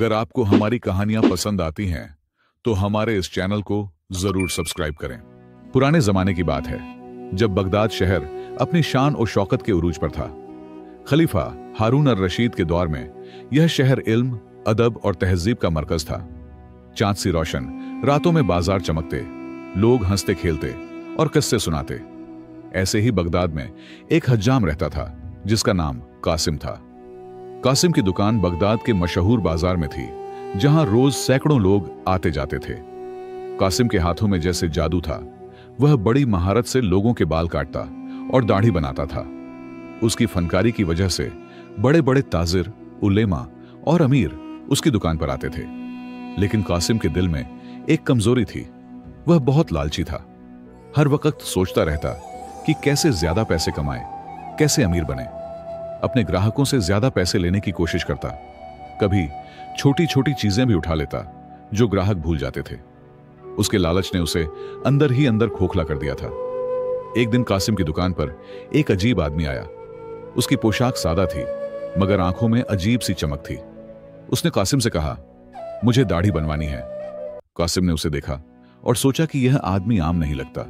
अगर आपको हमारी कहानियां पसंद आती हैं तो हमारे इस चैनल को जरूर सब्सक्राइब करें। पुराने जमाने की बात है, जब बगदाद शहर अपनी शान और शौकत के उरूज पर था। खलीफा हारून अर रशीद के दौर में यह शहर इल्म, अदब और तहजीब का मरकज था। चांद सी रोशन रातों में बाजार चमकते, लोग हंसते खेलते और किस्से सुनाते। ऐसे ही बगदाद में एक हज्जाम रहता था जिसका नाम कासिम था। कासिम की दुकान बगदाद के मशहूर बाजार में थी, जहां रोज सैकड़ों लोग आते जाते थे। कासिम के हाथों में जैसे जादू था। वह बड़ी महारत से लोगों के बाल काटता और दाढ़ी बनाता था। उसकी फनकारी की वजह से बड़े बड़े ताजिर, उलेमा और अमीर उसकी दुकान पर आते थे। लेकिन कासिम के दिल में एक कमजोरी थी। वह बहुत लालची था। हर वक्त सोचता रहता कि कैसे ज्यादा पैसे कमाए, कैसे अमीर बने। अपने ग्राहकों से ज्यादा पैसे लेने की कोशिश करता। कभी छोटी छोटी चीजें भी उठा लेता जो ग्राहक भूल जाते थे। उसके लालच ने उसे अंदर ही अंदर खोखला कर दिया था। एक दिन कासिम की दुकान पर एक अजीब आदमी आया। उसकी पोशाक सादा थी, मगर आंखों में अजीब सी चमक थी। उसने कासिम से कहा, मुझे दाढ़ी बनवानी है। कासिम ने उसे देखा और सोचा कि यह आदमी आम नहीं लगता,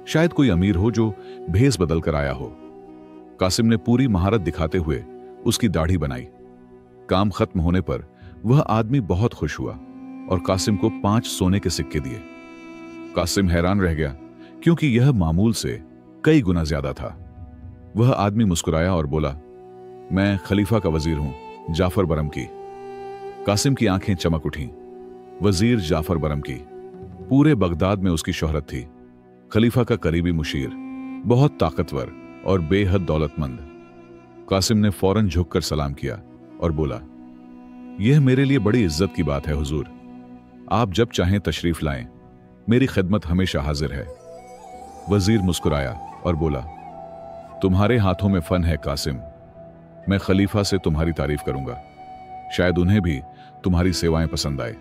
शायद कोई अमीर हो जो भेस बदल कर आया हो। कासिम ने पूरी महारत दिखाते हुए उसकी दाढ़ी बनाई। काम खत्म होने पर वह आदमी बहुत खुश हुआ और कासिम को 5 सोने के सिक्के दिए। कासिम हैरान रह गया, क्योंकि यह मामूल से कई गुना ज्यादा था। वह आदमी मुस्कुराया और बोला, मैं खलीफा का वजीर हूं, जाफर बरम की। कासिम की आंखें चमक उठीं। वजीर जाफर बरम की। पूरे बगदाद में उसकी शोहरत थी। खलीफा का करीबी मुशीर, बहुत ताकतवर और बेहद दौलतमंद। कासिम ने फौरन झुककर सलाम किया और बोला, यह मेरे लिए बड़ी इज्जत की बात है हुजूर। आप जब चाहें तशरीफ लाएं, मेरी खिदमत हमेशा हाजिर है। वजीर मुस्कुराया और बोला, तुम्हारे हाथों में फन है कासिम। मैं खलीफा से तुम्हारी तारीफ करूंगा, शायद उन्हें भी तुम्हारी सेवाएं पसंद आए।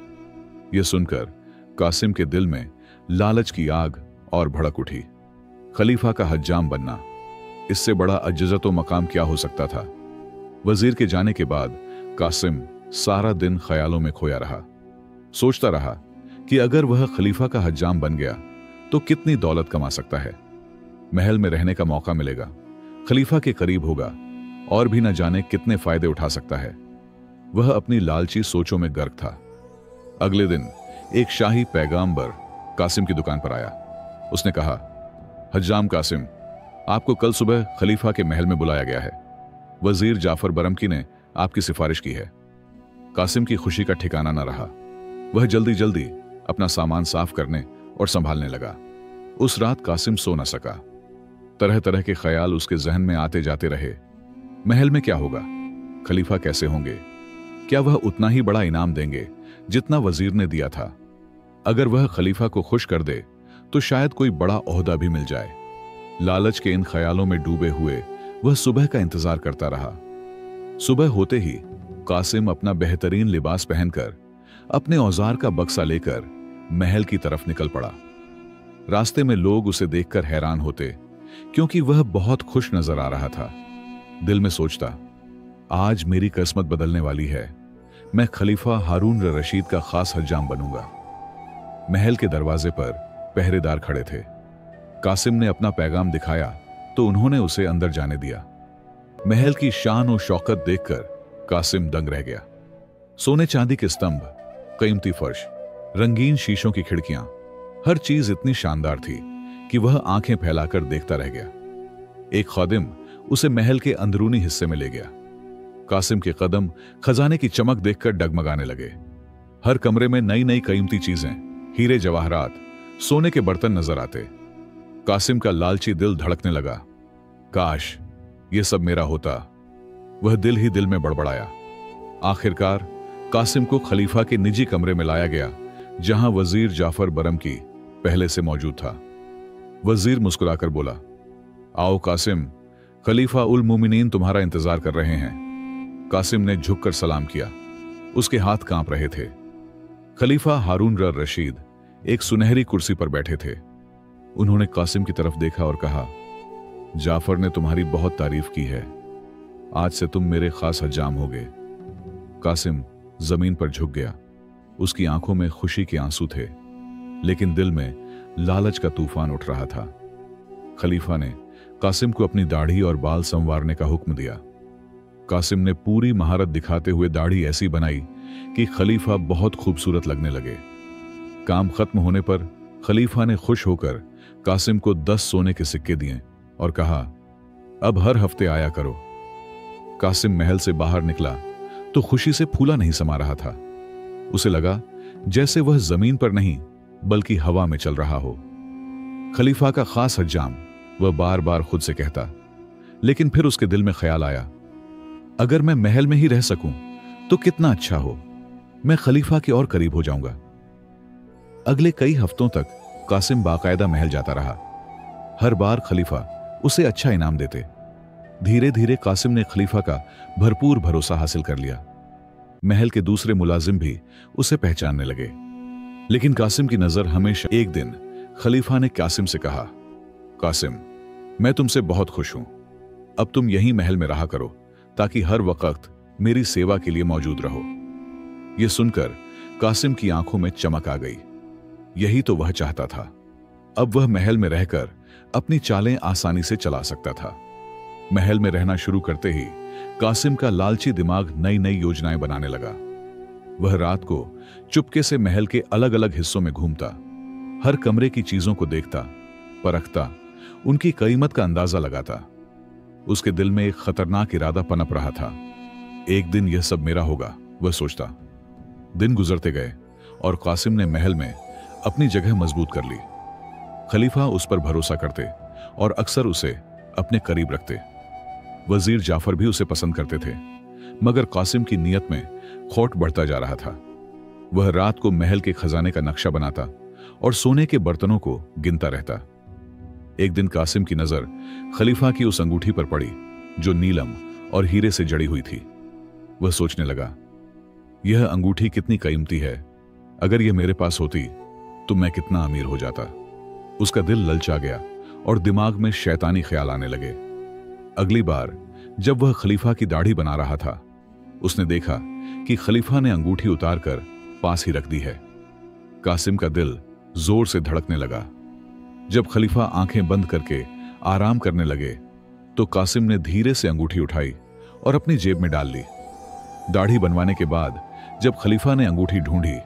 यह सुनकर कासिम के दिल में लालच की आग और भड़क उठी। खलीफा का हज्जाम बनना, इससे बड़ा अज्जत व मकाम क्या हो सकता था। वजीर के जाने के बाद कासिम सारा दिन ख्यालों में खोया रहा। सोचता रहा कि अगर वह खलीफा का हज्जाम बन गया तो कितनी दौलत कमा सकता है। महल में रहने का मौका मिलेगा, खलीफा के करीब होगा और भी न जाने कितने फायदे उठा सकता है। वह अपनी लालची सोचों में गर्क था। अगले दिन एक शाही पैगाम्बर कासिम की दुकान पर आया। उसने कहा, हज्जाम कासिम, आपको कल सुबह खलीफा के महल में बुलाया गया है। वजीर जाफर बरमकी ने आपकी सिफारिश की है। कासिम की खुशी का ठिकाना न रहा। वह जल्दी जल्दी अपना सामान साफ करने और संभालने लगा। उस रात कासिम सो न सका। तरह तरह के ख्याल उसके जहन में आते जाते रहे। महल में क्या होगा? खलीफा कैसे होंगे? क्या वह उतना ही बड़ा इनाम देंगे जितना वजीर ने दिया था? अगर वह खलीफा को खुश कर दे तो शायद कोई बड़ा ओहदा भी मिल जाए। लालच के इन ख्यालों में डूबे हुए वह सुबह का इंतजार करता रहा। सुबह होते ही कासिम अपना बेहतरीन लिबास पहनकर अपने औजार का बक्सा लेकर महल की तरफ निकल पड़ा। रास्ते में लोग उसे देखकर हैरान होते, क्योंकि वह बहुत खुश नजर आ रहा था। दिल में सोचता, आज मेरी किस्मत बदलने वाली है। मैं खलीफा हारून रशीद का खास हज्जाम बनूंगा। महल के दरवाजे पर पहरेदार खड़े थे। कासिम ने अपना पैगाम दिखाया तो उन्होंने उसे अंदर जाने दिया। महल की शान और शौकत देखकर कासिम दंग रह गया। सोने चांदी के स्तंभ, कीमती फर्श, रंगीन शीशों की खिड़कियां, हर चीज इतनी शानदार थी कि वह आंखें फैलाकर देखता रह गया। एक खादिम उसे महल के अंदरूनी हिस्से में ले गया। कासिम के कदम खजाने की चमक देखकर डगमगाने लगे। हर कमरे में नई नई कीमती चीजें, हीरे जवाहरात, सोने के बर्तन नजर आते। कासिम का लालची दिल धड़कने लगा। काश यह सब मेरा होता। वह दिल ही दिल में बड़बड़ाया। आखिरकार कासिम को खलीफा के निजी कमरे में लाया गया, जहां वजीर जाफर बरम की पहले से मौजूद था। वजीर मुस्कुराकर बोला, आओ कासिम, खलीफा उल मोमिनीन तुम्हारा इंतजार कर रहे हैं। कासिम ने झुककर सलाम किया। उसके हाथ कांप रहे थे। खलीफा हारून रशीद एक सुनहरी कुर्सी पर बैठे थे। उन्होंने कासिम की तरफ देखा और कहा, जाफर ने तुम्हारी बहुत तारीफ की है। आज से तुम मेरे खास हज्जाम होगे। कासिम जमीन पर झुक गया। उसकी आंखों में खुशी के आंसू थे, लेकिन दिल में लालच का तूफान उठ रहा था। खलीफा ने कासिम को अपनी दाढ़ी और बाल संवारने का हुक्म दिया। कासिम ने पूरी महारत दिखाते हुए दाढ़ी ऐसी बनाई कि खलीफा बहुत खूबसूरत लगने लगे। काम खत्म होने पर खलीफा ने खुश होकर कासिम को 10 सोने के सिक्के दिए और कहा, अब हर हफ्ते आया करो। कासिम महल से बाहर निकला तो खुशी से फूला नहीं समा रहा था। उसे लगा जैसे वह जमीन पर नहीं बल्कि हवा में चल रहा हो। खलीफा का खास हज्जाम वह बार बार खुद से कहता, लेकिन फिर उसके दिल में ख्याल आया, अगर मैं महल में ही रह सकूं तो कितना अच्छा हो, मैं खलीफा के और करीब हो जाऊंगा। अगले कई हफ्तों तक कासिम बाकायदा महल जाता रहा। हर बार खलीफा उसे अच्छा इनाम देते। धीरे धीरे कासिम ने खलीफा का भरपूर भरोसा हासिल कर लिया। महल के दूसरे मुलाजिम भी उसे पहचानने लगे। लेकिन कासिम की नजर हमेशा एक दिन खलीफा ने कासिम से कहा, कासिम, मैं तुमसे बहुत खुश हूं। अब तुम यहीं महल में रहा करो ताकि हर वक्त मेरी सेवा के लिए मौजूद रहो। यह सुनकर कासिम की आंखों में चमक आ गई। यही तो वह चाहता था। अब वह महल में रहकर अपनी चालें आसानी से चला सकता था। महल में रहना शुरू करते ही कासिम का लालची दिमाग नई नई योजनाएं बनाने लगा। वह रात को चुपके से महल के अलग अलग हिस्सों में घूमता, हर कमरे की चीजों को देखता, परखता, उनकी कीमत का अंदाजा लगाता। उसके दिल में एक खतरनाक इरादा पनप रहा था। एक दिन यह सब मेरा होगा, वह सोचता। दिन गुजरते गए और कासिम ने महल में अपनी जगह मजबूत कर ली। खलीफा उस पर भरोसा करते और अक्सर उसे अपने करीब रखते। वजीर जाफर भी उसे पसंद करते थे, मगर कासिम की नीयत में खोट बढ़ता जा रहा था। वह रात को महल के खजाने का नक्शा बनाता और सोने के बर्तनों को गिनता रहता। एक दिन कासिम की नजर खलीफा की उस अंगूठी पर पड़ी जो नीलम और हीरे से जड़ी हुई थी। वह सोचने लगा, यह अंगूठी कितनी कीमती है। अगर यह मेरे पास होती तो मैं कितना अमीर हो जाता। उसका दिल ललचा गया और दिमाग में शैतानी ख्याल आने लगे। अगली बार जब वह खलीफा की दाढ़ी बना रहा था, उसने देखा कि खलीफा ने अंगूठी उतारकर पास ही रख दी है। कासिम का दिल जोर से धड़कने लगा। जब खलीफा आंखें बंद करके आराम करने लगे तो कासिम ने धीरे से अंगूठी उठाई और अपनी जेब में डाल ली। दाढ़ी बनवाने के बाद जब खलीफा ने अंगूठी ढूंढी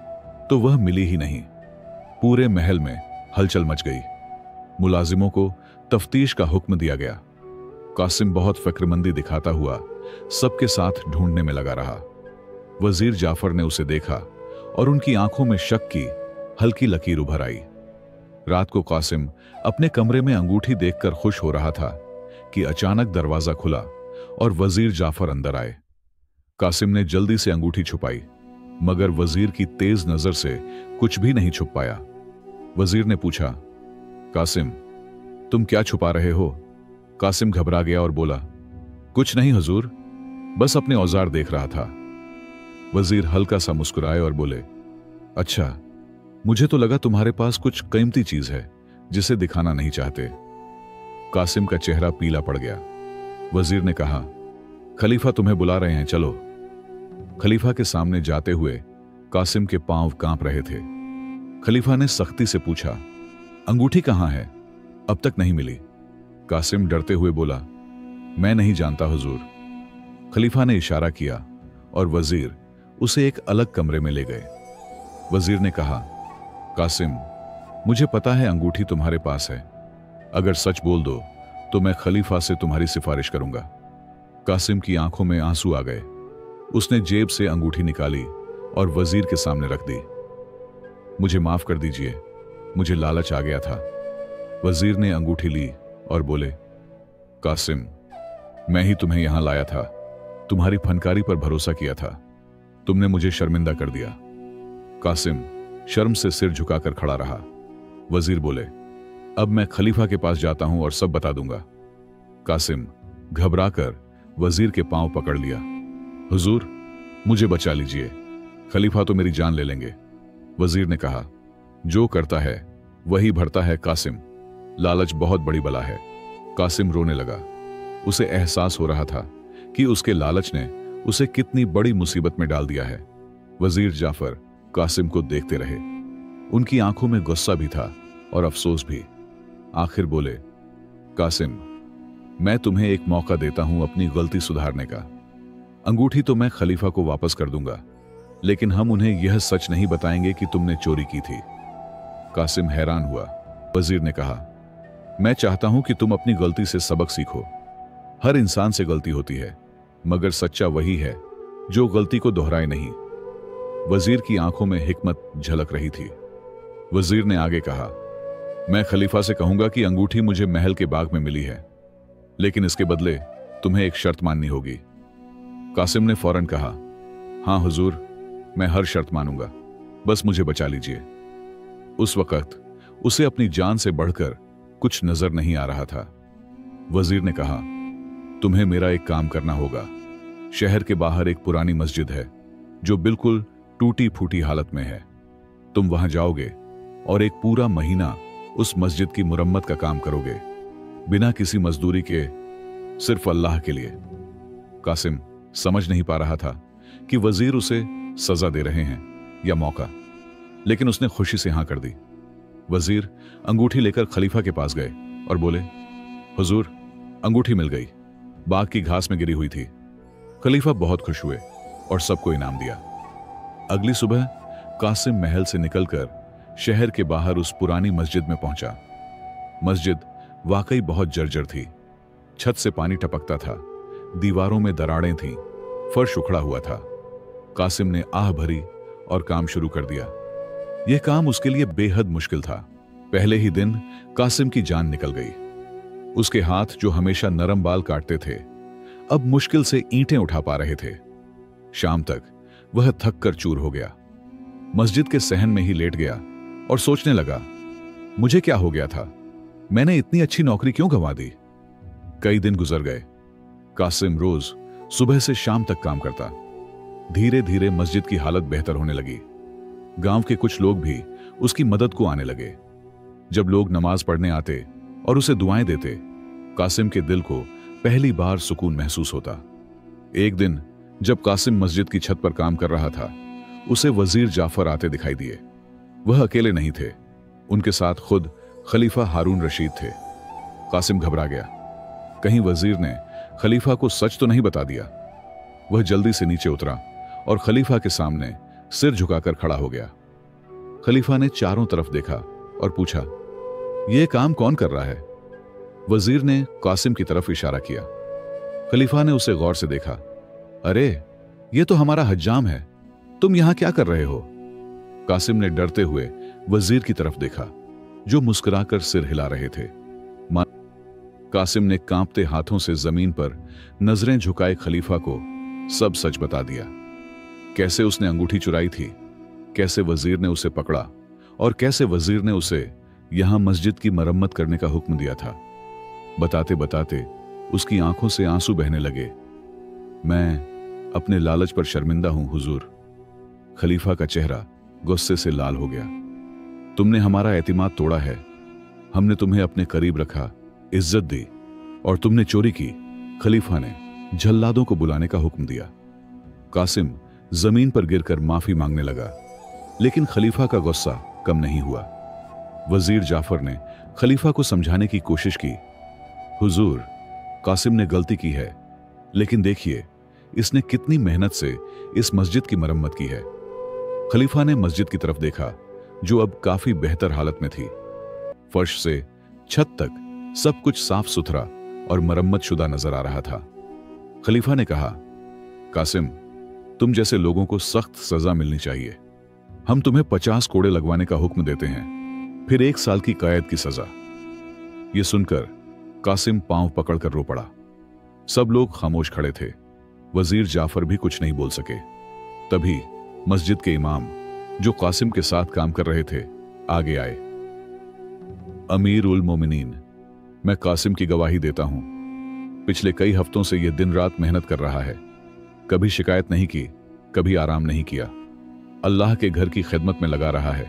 तो वह मिली ही नहीं। पूरे महल में हलचल मच गई। मुलाजिमों को तफ्तीश का हुक्म दिया गया। कासिम बहुत फिक्रमंदी दिखाता हुआ सबके साथ ढूंढने में लगा रहा। वजीर जाफर ने उसे देखा और उनकी आंखों में शक की हल्की लकीर उभर आई। रात को कासिम अपने कमरे में अंगूठी देखकर खुश हो रहा था कि अचानक दरवाजा खुला और वजीर जाफर अंदर आए। कासिम ने जल्दी से अंगूठी छुपाई, मगर वजीर की तेज नजर से कुछ भी नहीं छुप पाया। वजीर ने पूछा, कासिम, तुम क्या छुपा रहे हो? कासिम घबरा गया और बोला, कुछ नहीं हुजूर, बस अपने औजार देख रहा था। वजीर हल्का सा मुस्कुराए और बोले, अच्छा, मुझे तो लगा तुम्हारे पास कुछ कीमती चीज है जिसे दिखाना नहीं चाहते। कासिम का चेहरा पीला पड़ गया। वजीर ने कहा, खलीफा तुम्हें बुला रहे हैं, चलो। खलीफा के सामने जाते हुए कासिम के पांव कांप रहे थे। खलीफा ने सख्ती से पूछा, अंगूठी कहां है? अब तक नहीं मिली। कासिम डरते हुए बोला, मैं नहीं जानता हुजूर। खलीफा ने इशारा किया और वजीर उसे एक अलग कमरे में ले गए। वजीर ने कहा, कासिम, मुझे पता है अंगूठी तुम्हारे पास है। अगर सच बोल दो तो मैं खलीफा से तुम्हारी सिफारिश करूंगा। कासिम की आंखों में आंसू आ गए। उसने जेब से अंगूठी निकाली और वजीर के सामने रख दी। मुझे माफ कर दीजिए, मुझे लालच आ गया था। वजीर ने अंगूठी ली और बोले, कासिम, मैं ही तुम्हें यहां लाया था। तुम्हारी फनकारी पर भरोसा किया था। तुमने मुझे शर्मिंदा कर दिया। कासिम शर्म से सिर झुकाकर खड़ा रहा। वजीर बोले, अब मैं खलीफा के पास जाता हूं और सब बता दूंगा। कासिम घबराकर वजीर के पांव पकड़ लिया। हुजूर, मुझे बचा लीजिए, खलीफा तो मेरी जान ले लेंगे। वजीर ने कहा, जो करता है वही भरता है कासिम, लालच बहुत बड़ी बला है। कासिम रोने लगा। उसे एहसास हो रहा था कि उसके लालच ने उसे कितनी बड़ी मुसीबत में डाल दिया है। वजीर जाफर कासिम को देखते रहे। उनकी आंखों में गुस्सा भी था और अफसोस भी। आखिर बोले, कासिम, मैं तुम्हें एक मौका देता हूं अपनी गलती सुधारने का। अंगूठी तो मैं खलीफा को वापस कर दूंगा, लेकिन हम उन्हें यह सच नहीं बताएंगे कि तुमने चोरी की थी। कासिम हैरान हुआ। वजीर ने कहा, मैं चाहता हूं कि तुम अपनी गलती से सबक सीखो। हर इंसान से गलती होती है, मगर सच्चा वही है जो गलती को दोहराए नहीं। वजीर की आंखों में हिकमत झलक रही थी। वजीर ने आगे कहा, मैं खलीफा से कहूंगा कि अंगूठी मुझे महल के बाग में मिली है, लेकिन इसके बदले तुम्हें एक शर्त माननी होगी। कासिम ने फौरन कहा, हां हुजूर, मैं हर शर्त मानूंगा, बस मुझे बचा लीजिए। उस वक्त उसे अपनी जान से बढ़कर कुछ नजर नहीं आ रहा था। वजीर ने कहा, तुम्हें मेरा एक काम करना होगा। शहर के बाहर एक पुरानी मस्जिद है जो बिल्कुल टूटी फूटी हालत में है। तुम वहां जाओगे और एक पूरा महीना उस मस्जिद की मुरम्मत का काम करोगे, बिना किसी मजदूरी के, सिर्फ अल्लाह के लिए। कासिम समझ नहीं पा रहा था कि वजीर उसे सजा दे रहे हैं या मौका, लेकिन उसने खुशी से हां कर दी। वजीर अंगूठी लेकर खलीफा के पास गए और बोले, हुजूर, अंगूठी मिल गई, बाग की घास में गिरी हुई थी। खलीफा बहुत खुश हुए और सबको इनाम दिया। अगली सुबह कासिम महल से निकलकर शहर के बाहर उस पुरानी मस्जिद में पहुंचा। मस्जिद वाकई बहुत जर्जर थी। छत से पानी टपकता था, दीवारों में दरारें थीं, फर्श उखड़ा हुआ था। कासिम ने आह भरी और काम शुरू कर दिया। यह काम उसके लिए बेहद मुश्किल था। पहले ही दिन कासिम की जान निकल गई। उसके हाथ जो हमेशा नरम बाल काटते थे, अब मुश्किल से ईंटें उठा पा रहे थे। शाम तक वह थक कर चूर हो गया। मस्जिद के सहन में ही लेट गया और सोचने लगा, मुझे क्या हो गया था? मैंने इतनी अच्छी नौकरी क्यों गंवा दी? कई दिन गुजर गए। कासिम रोज सुबह से शाम तक काम करता। धीरे धीरे मस्जिद की हालत बेहतर होने लगी। गांव के कुछ लोग भी उसकी मदद को आने लगे। जब लोग नमाज पढ़ने आते और उसे दुआएं देते, कासिम के दिल को पहली बार सुकून महसूस होता। एक दिन जब कासिम मस्जिद की छत पर काम कर रहा था, उसे वजीर जाफर आते दिखाई दिए। वह अकेले नहीं थे, उनके साथ खुद खलीफा हारून रशीद थे। कासिम घबरा गया, कहीं वजीर ने खलीफा को सच तो नहीं बता दिया। वह जल्दी से नीचे उतरा और खलीफा के सामने सिर झुकाकर खड़ा हो गया। खलीफा ने चारों तरफ देखा और पूछा, यह काम कौन कर रहा है? वजीर ने कासिम की तरफ इशारा किया। खलीफा ने उसे गौर से देखा। अरे, यह तो हमारा हज्जाम है, तुम यहां क्या कर रहे हो? कासिम ने डरते हुए वजीर की तरफ देखा, जो मुस्कुराकर सिर हिला रहे थे। कासिम ने कांपते हाथों से जमीन पर नजरें झुकाए खलीफा को सब सच बता दिया। कैसे उसने अंगूठी चुराई थी, कैसे वजीर ने उसे पकड़ा और कैसे वजीर ने उसे यहां मस्जिद की मरम्मत करने का हुक्म दिया था। बताते बताते उसकी आंखों से आंसू बहने लगे। मैं अपने लालच पर शर्मिंदा हूं हुजूर। खलीफा का चेहरा गुस्से से लाल हो गया। तुमने हमारा एतिमाद तोड़ा है। हमने तुम्हें अपने करीब रखा, इज्जत दी, और तुमने चोरी की। खलीफा ने जल्लादों को बुलाने का हुक्म दिया। कासिम जमीन पर गिरकर माफी मांगने लगा, लेकिन खलीफा का गुस्सा कम नहीं हुआ। वजीर जाफर ने खलीफा को समझाने की कोशिश की। हुजूर, कासिम ने गलती की है, लेकिन देखिए इसने कितनी मेहनत से इस मस्जिद की मरम्मत की है। खलीफा ने मस्जिद की तरफ देखा, जो अब काफी बेहतर हालत में थी। फर्श से छत तक सब कुछ साफ सुथरा और मरम्मत शुदा नजर आ रहा था। खलीफा ने कहा, कासिम, तुम जैसे लोगों को सख्त सजा मिलनी चाहिए। हम तुम्हें 50 कोड़े लगवाने का हुक्म देते हैं, फिर 1 साल की कैद की सजा। यह सुनकर कासिम पांव पकड़कर रो पड़ा। सब लोग खामोश खड़े थे। वजीर जाफर भी कुछ नहीं बोल सके। तभी मस्जिद के इमाम, जो कासिम के साथ काम कर रहे थे, आगे आए। अमीर उल मोमिनीन, मैं कासिम की गवाही देता हूं। पिछले कई हफ्तों से यह दिन रात मेहनत कर रहा है। कभी शिकायत नहीं की, कभी आराम नहीं किया। अल्लाह के घर की खिदमत में लगा रहा है।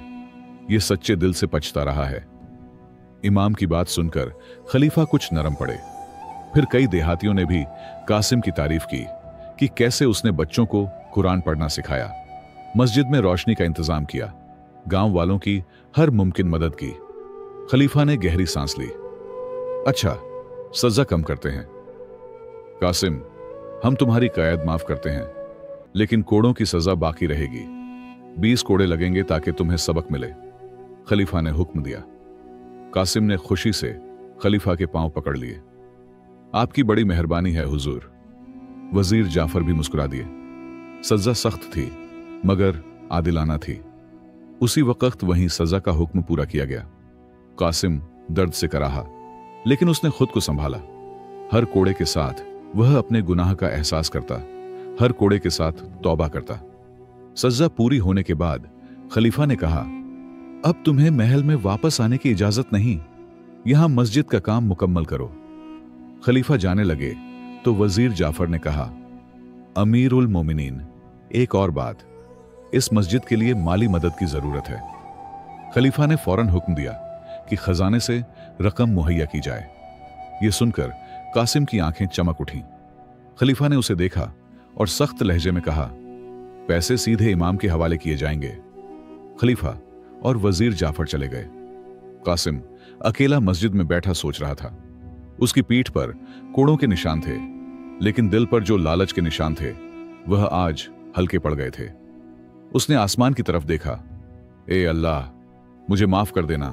यह सच्चे दिल से पछता रहा है। इमाम की बात सुनकर खलीफा कुछ नरम पड़े। फिर कई देहातियों ने भी कासिम की तारीफ की कि कैसे उसने बच्चों को कुरान पढ़ना सिखाया। मस्जिद में रोशनी का इंतजाम किया, गांव वालों की हर मुमकिन मदद की। खलीफा ने गहरी सांस ली। अच्छा, सजा कम करते हैं। कासिम, हम तुम्हारी कयाद माफ करते हैं, लेकिन कोड़ों की सजा बाकी रहेगी। 20 कोड़े लगेंगे ताकि तुम्हें सबक मिले, खलीफा ने हुक्म दिया। कासिम ने खुशी से खलीफा के पांव पकड़ लिए। आपकी बड़ी मेहरबानी है हुजूर। वजीर जाफर भी मुस्कुरा दिए। सजा सख्त थी मगर आदिलाना थी। उसी वक्त वहीं सजा का हुक्म पूरा किया गया। कासिम दर्द से कराहा, लेकिन उसने खुद को संभाला। हर कोड़े के साथ वह अपने गुनाह का एहसास करता, हर कोड़े के साथ तौबा करता। सजा पूरी होने के बाद खलीफा ने कहा, अब तुम्हें महल में वापस आने की इजाजत नहीं, यहां मस्जिद का काम मुकम्मल करो। खलीफा जाने लगे तो वजीर जाफर ने कहा, अमीरुल मोमिनीन, एक और बात, इस मस्जिद के लिए माली मदद की जरूरत है। खलीफा ने फौरन हुक्म दिया कि खजाने से रकम मुहैया की जाए। यह सुनकर कासिम की आंखें चमक उठीं। खलीफा ने उसे देखा और सख्त लहजे में कहा, पैसे सीधे इमाम के हवाले किए जाएंगे। खलीफा और वजीर जाफर चले गए। कासिम अकेला मस्जिद में बैठा सोच रहा था। उसकी पीठ पर कोड़ों के निशान थे, लेकिन दिल पर जो लालच के निशान थे वह आज हल्के पड़ गए थे। उसने आसमान की तरफ देखा। ए अल्लाह, मुझे माफ कर देना,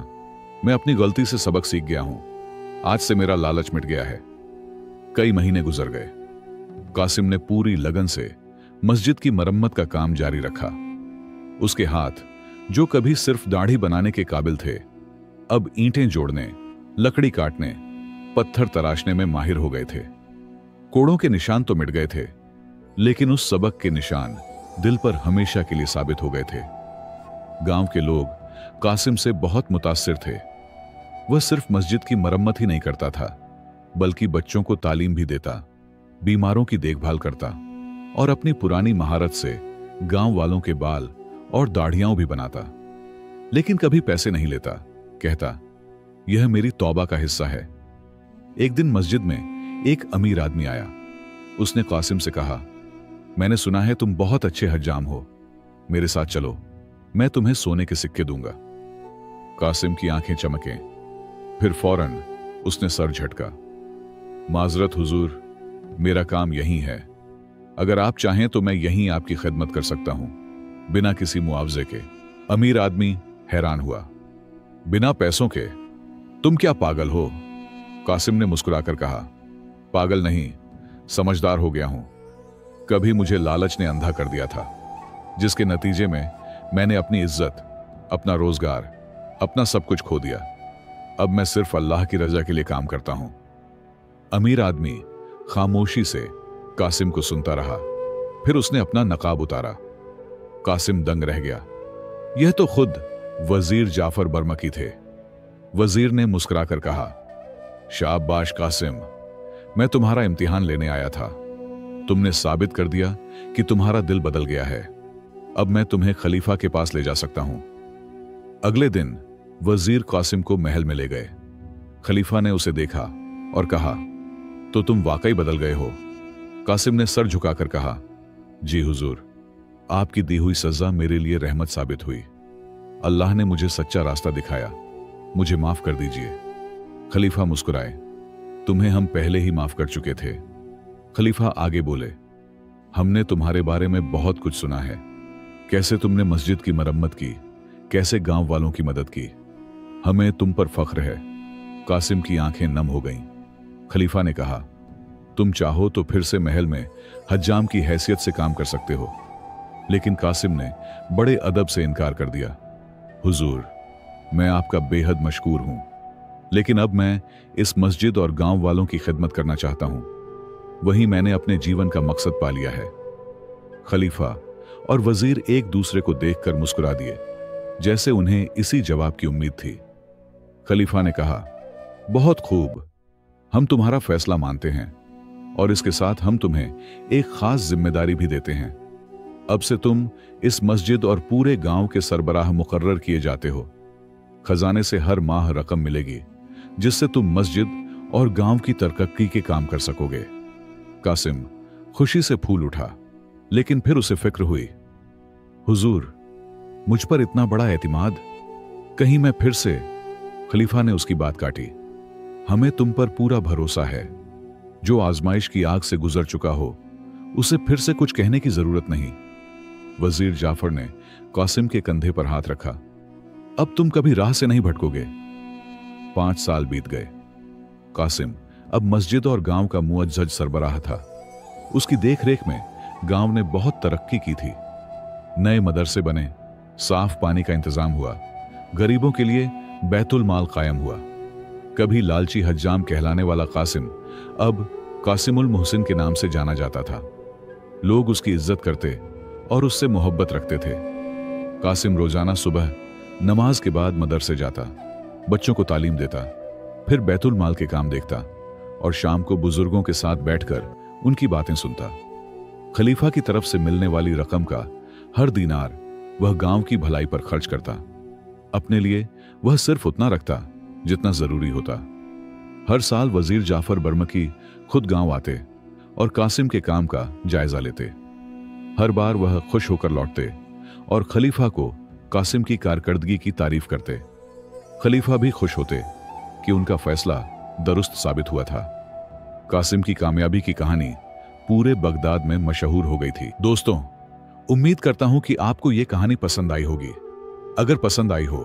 मैं अपनी गलती से सबक सीख गया हूं। आज से मेरा लालच मिट गया है। कई महीने गुजर गए। कासिम ने पूरी लगन से मस्जिद की मरम्मत का काम जारी रखा। उसके हाथ, जो कभी सिर्फ दाढ़ी बनाने के काबिल थे, अब ईंटें जोड़ने, लकड़ी काटने, पत्थर तराशने में माहिर हो गए थे। कोड़ों के निशान तो मिट गए थे, लेकिन उस सबक के निशान दिल पर हमेशा के लिए साबित हो गए थे। गांव के लोग कासिम से बहुत मुतासिर थे। वह सिर्फ मस्जिद की मरम्मत ही नहीं करता था, बल्कि बच्चों को तालीम भी देता, बीमारों की देखभाल करता और अपनी पुरानी महारत से गांव वालों के बाल और दाढ़ियां भी बनाता। लेकिन कभी पैसे नहीं लेता। कहता, यह मेरी तौबा का हिस्सा है। एक दिन मस्जिद में एक अमीर आदमी आया। उसने कासिम से कहा, मैंने सुना है तुम बहुत अच्छे हज्जाम हो, मेरे साथ चलो, मैं तुम्हें सोने के सिक्के दूंगा। कासिम की आंखें चमके, फिर फौरन उसने सर झटका। माजरत हुजूर, मेरा काम यही है। अगर आप चाहें तो मैं यहीं आपकी खिदमत कर सकता हूं, बिना किसी मुआवजे के। अमीर आदमी हैरान हुआ। बिना पैसों के? तुम क्या पागल हो? कासिम ने मुस्कुराकर कहा, पागल नहीं, समझदार हो गया हूं। कभी मुझे लालच ने अंधा कर दिया था, जिसके नतीजे में मैंने अपनी इज्जत, अपना रोजगार, अपना सब कुछ खो दिया। अब मैं सिर्फ अल्लाह की रजा के लिए काम करता हूं। अमीर आदमी खामोशी से कासिम को सुनता रहा। फिर उसने अपना नकाब उतारा। कासिम दंग रह गया। यह तो खुद वजीर जाफर बरमकी थे। वजीर ने मुस्कुराकर कहा, शाबाश कासिम, मैं तुम्हारा इम्तिहान लेने आया था। तुमने साबित कर दिया कि तुम्हारा दिल बदल गया है। अब मैं तुम्हें खलीफा के पास ले जा सकता हूं। अगले दिन वजीर कासिम को महल में ले गए। खलीफा ने उसे देखा और कहा, तो तुम वाकई बदल गए हो। कासिम ने सर झुकाकर कहा, जी हुजूर, आपकी दी हुई सजा मेरे लिए रहमत साबित हुई। अल्लाह ने मुझे सच्चा रास्ता दिखाया, मुझे माफ कर दीजिए। खलीफा मुस्कुराए, तुम्हें हम पहले ही माफ कर चुके थे। खलीफा आगे बोले, हमने तुम्हारे बारे में बहुत कुछ सुना है, कैसे तुमने मस्जिद की मरम्मत की, कैसे गांव वालों की मदद की। हमें तुम पर फख्र है। कासिम की आंखें नम हो गईं। खलीफा ने कहा, तुम चाहो तो फिर से महल में हज्जाम की हैसियत से काम कर सकते हो। लेकिन कासिम ने बड़े अदब से इनकार कर दिया। हुजूर, मैं आपका बेहद मशकूर हूं, लेकिन अब मैं इस मस्जिद और गांव वालों की खिदमत करना चाहता हूं। वही मैंने अपने जीवन का मकसद पा लिया है। खलीफा और वजीर एक दूसरे को देखकर मुस्कुरा दिए, जैसे उन्हें इसी जवाब की उम्मीद थी। खलीफा ने कहा, बहुत खूब, हम तुम्हारा फैसला मानते हैं और इसके साथ हम तुम्हें एक खास जिम्मेदारी भी देते हैं। अब से तुम इस मस्जिद और पूरे गांव के सरबराह मुकर्रर किए जाते हो। खजाने से हर माह रकम मिलेगी, जिससे तुम मस्जिद और गांव की तरक्की के काम कर सकोगे। कासिम खुशी से फूल उठा, लेकिन फिर उसे फिक्र हुई, हुजूर, मुझ पर इतना बड़ा एतिमाद, कहीं मैं फिर से। खलीफा ने उसकी बात काटी। हमें तुम पर पूरा भरोसा है। जो आजमाइश की आग से गुजर चुका हो उसे फिर से कुछ कहने की जरूरत नहीं। वजीर जाफर ने कासिम के कंधे पर हाथ रखा। अब तुम कभी राह से नहीं भटकोगे। 5 साल बीत गए। कासिम अब मस्जिद और गांव का मुअज्जज सरबराह था। उसकी देखरेख में गांव ने बहुत तरक्की की थी। नए मदरसे बने, साफ पानी का इंतजाम हुआ, गरीबों के लिए बैतुल माल कायम हुआ। कभी लालची हज्जाम कहलाने वाला कासिम अब कासिमुल मोहसिन के नाम से जाना जाता था। लोग उसकी इज्जत करते और उससे मोहब्बत रखते थे। कासिम रोजाना सुबह नमाज के बाद मदरसे जाता, बच्चों को तालीम देता, फिर बैतुल माल के काम देखता और शाम को बुजुर्गों के साथ बैठकर उनकी बातें सुनता। खलीफा की तरफ से मिलने वाली रकम का हर दीनार वह गांव की भलाई पर खर्च करता। अपने लिए वह सिर्फ उतना रखता जितना जरूरी होता। हर साल वजीर जाफर बरमकी खुद गांव आते और कासिम के काम का जायजा लेते। हर बार वह खुश होकर लौटते और खलीफा को कासिम की कारकर्दगी की तारीफ करते। खलीफा भी खुश होते कि उनका फैसला दुरुस्त साबित हुआ था। कासिम की कामयाबी की कहानी पूरे बगदाद में मशहूर हो गई थी। दोस्तों, उम्मीद करता हूं कि आपको यह कहानी पसंद आई होगी। अगर पसंद आई हो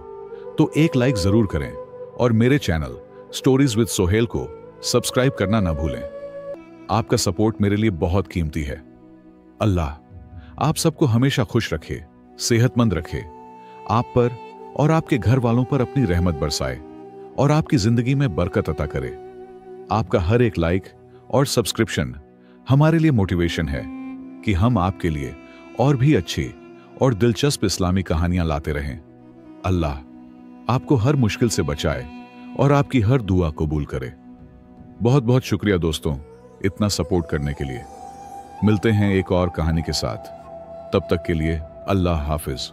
तो एक लाइक जरूर करें और मेरे चैनल स्टोरीज विद सोहेल को सब्सक्राइब करना ना भूलें। आपका सपोर्ट मेरे लिए बहुत कीमती है। अल्लाह आप सबको हमेशा खुश रखे, सेहतमंद रखे, आप पर और आपके घर वालों पर अपनी रहमत बरसाए और आपकी जिंदगी में बरकत अता करे। आपका हर एक लाइक और सब्सक्रिप्शन हमारे लिए मोटिवेशन है कि हम आपके लिए और भी अच्छी और दिलचस्प इस्लामी कहानियां लाते रहें। अल्लाह आपको हर मुश्किल से बचाए और आपकी हर दुआ कबूल करे। बहुत बहुत शुक्रिया दोस्तों, इतना सपोर्ट करने के लिए। मिलते हैं एक और कहानी के साथ। तब तक के लिए अल्लाह हाफिज।